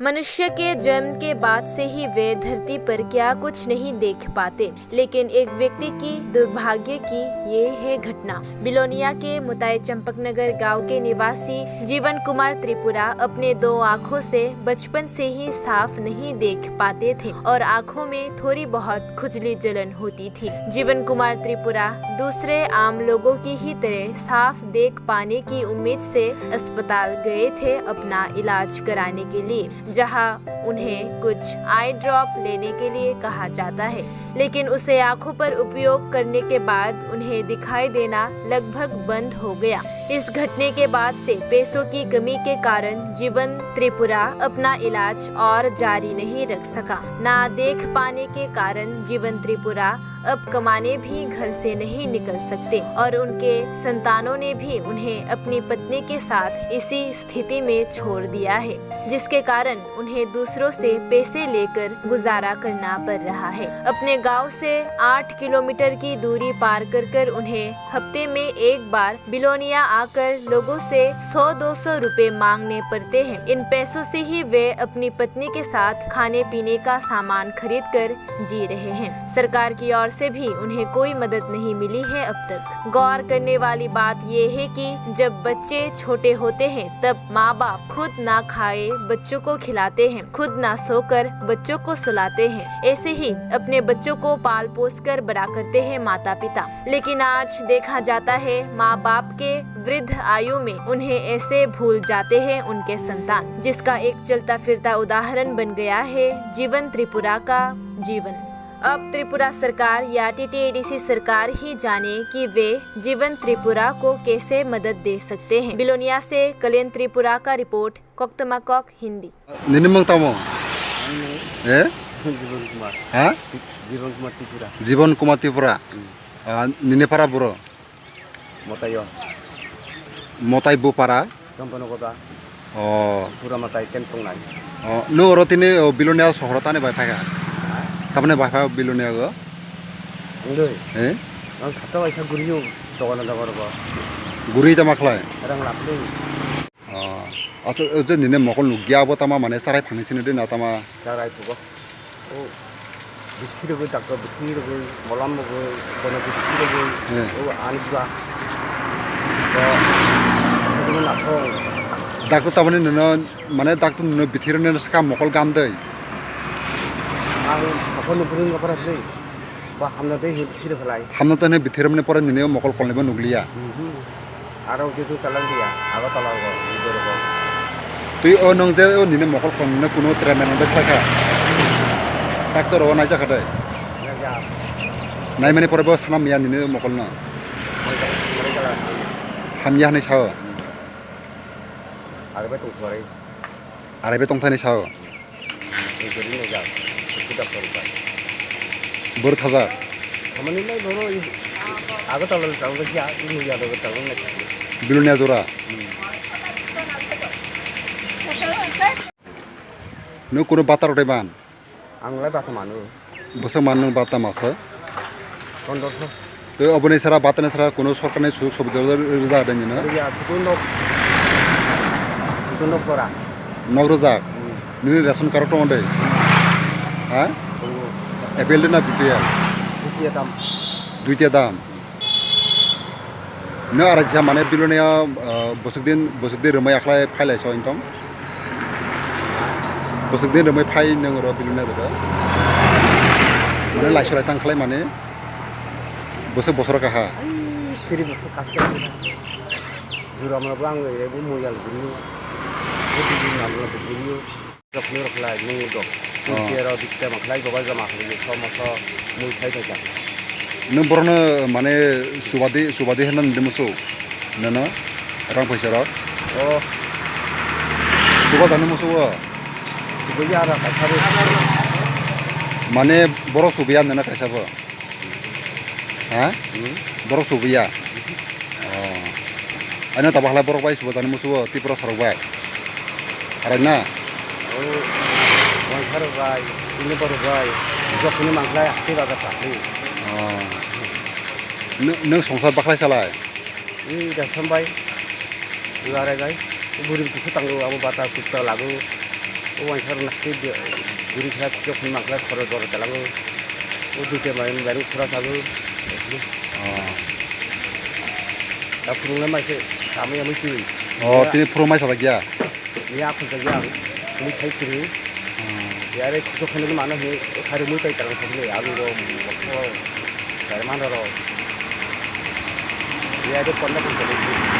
मनुष्य के जन्म के बाद से ही वे धरती पर क्या कुछ नहीं देख पाते, लेकिन एक व्यक्ति की दुर्भाग्य की ये है घटना। बिलोनिया के मुताई चंपकनगर गांव के निवासी जीवन कुमार त्रिपुरा अपने दो आँखों से बचपन से ही साफ नहीं देख पाते थे और आँखों में थोड़ी बहुत खुजली जलन होती थी। जीवन कुमार त्रिपुरा दूसरे आम लोगों की ही तरह साफ देख पाने की उम्मीद से अस्पताल गए थे अपना इलाज कराने के लिए, जहां उन्हें कुछ आई ड्रॉप लेने के लिए कहा जाता है, लेकिन उसे आंखों पर उपयोग करने के बाद उन्हें दिखाई देना लगभग बंद हो गया। इस घटने के बाद से पैसों की कमी के कारण जीवन त्रिपुरा अपना इलाज और जारी नहीं रख सका। ना देख पाने के कारण जीवन त्रिपुरा अब कमाने भी घर से नहीं निकल सकते और उनके संतानों ने भी उन्हें अपनी पत्नी के साथ इसी स्थिति में छोड़ दिया है, जिसके कारण उन्हें दूसरों से पैसे लेकर गुजारा करना पड़ रहा है। अपने गांव से 8 किलोमीटर की दूरी पार कर उन्हें हफ्ते में एक बार बिलोनिया आकर लोगों से 100-200 रुपए मांगने पड़ते हैं। इन पैसों से ही वे अपनी पत्नी के साथ खाने पीने का सामान खरीद कर जी रहे हैं। सरकार की ओर से भी उन्हें कोई मदद नहीं मिली है अब तक। गौर करने वाली बात ये है कि जब बच्चे छोटे होते हैं तब माँ बाप खुद ना खाए बच्चों को खिलाते हैं, खुद ना सोकर बच्चों को सुलाते हैं। ऐसे ही अपने बच्चों को पाल पोस कर बड़ा करते हैं माता पिता, लेकिन आज देखा जाता है माँ बाप के वृद्ध आयु में उन्हें ऐसे भूल जाते हैं उनके संतान, जिसका एक चलता फिरता उदाहरण बन गया है जीवन त्रिपुरा का जीवन। अब त्रिपुरा सरकार या टीटीएडीसी सरकार ही जाने कि वे जीवन त्रिपुरा को कैसे मदद दे सकते हैं। बिलोनिया से कल्याण त्रिपुरा का रिपोर्ट, कोक्तमाकोक, हिंदी। जीवन कुमार त्रिपुरा निनेपारा बुरो मताई बुपारा नो रतिने बिलोनिया सहरताने बाय फायगा तामने बायफा बिलोनिया गो ए आं खाता बायसा गुरियो दगाना दगारबा गुरि ता माखलाय रां लाफले आसो जे निने मकल नुगियाबो तामा माने साराय फांसिनो दे ना तामा जाराय फुगो ओ बिथिरगो डाक्टर बिथिरगो मलामगो बनगो बिथिरगो ओ आनिबा तो नाखो डाक्टर तामने ननो माने डाक्टर ननो बिथिरने सका मकल गाम दै आं मकल नुफुरिन गपरासै बा हामनादै बिथिरफलाय हामनातने बिथिरमने पर निने मकल कलनेबो नुगलिया आरो जेतु तालांदिया आगा तालागो बिदरगो तुई ओ नों जे ओ निने मकल कलने कुनो ट्रिटमेन्ट दे थाखा डाक्टर ओ नाय जाखादे नाय माने परबो सानाम मिया निने मकल न हामया हनै साव आरो बे तंथानि साव बोर थाजा खामानिलाय बरो आगा तालाल तांगो जा इनु जादो तांगो बिलोनिया जरा नो कुनो बातार उठाइबान आंलाय बाता मानो बसो मान नों बाता मासो 1500 तो अबने सारा बातने सारा कोनो सरकारनि सुख सुबिदा रोजा दङ न या तुनो परा नौ रोजा निने रेशन कार्ड दङ दे हा एपेल ना बिपिएल दुइटिया दाम न आरो जा माने बिलोनिया बसुकदिन रमाय आखलाय फायलाय स इनकम बसुकदिन रमाय फाय नों र बिलोनिया दो माने लाइसराय तांखलाय माने बोसोर काहा सिरि बोसोर कासके जुरामनाबो आं एबो मोयाल गुरियो गुदिनि नामला गुरियो जखनो रखलाय नो दक केराव दिक्ता मखलाय बाबा जमा खालायो समस मुइ थाय थाय नों बरनो माने सुबादि होनना नुदोंमोसो नोनो रां फैसा र अ सुबा जानो मोसो सुबैया आरो खायसाबो माने बर' सुबिया नोना खायसाबो हा बर' सुबिया आइना ताबाहला बर' बाय सुबा जानो मोसो त्रिपुरा सरबाय आरो ना ओ वांखारबाय इने बरबाय जखनो मांखलाय आखै बागा थाखै नों संसार बाख्लाय सालाय दासमबाय दुआराय गाय बुरि बिखौ तांगो आबो बाता कुत्ता लागो Uang sarung nasi gurih saya cocok makan koridor dalam itu dia main baru kurang satu. Tapi rumah masih kami yang mesti. তিনি ফ্রমাই সাদা গিয়া Ni aku kerja, ni saya kiri. Ya ada cocok mana ni hari ni saya terang sini. Alu rom, dari mana rom? Ya ada kontak kontak.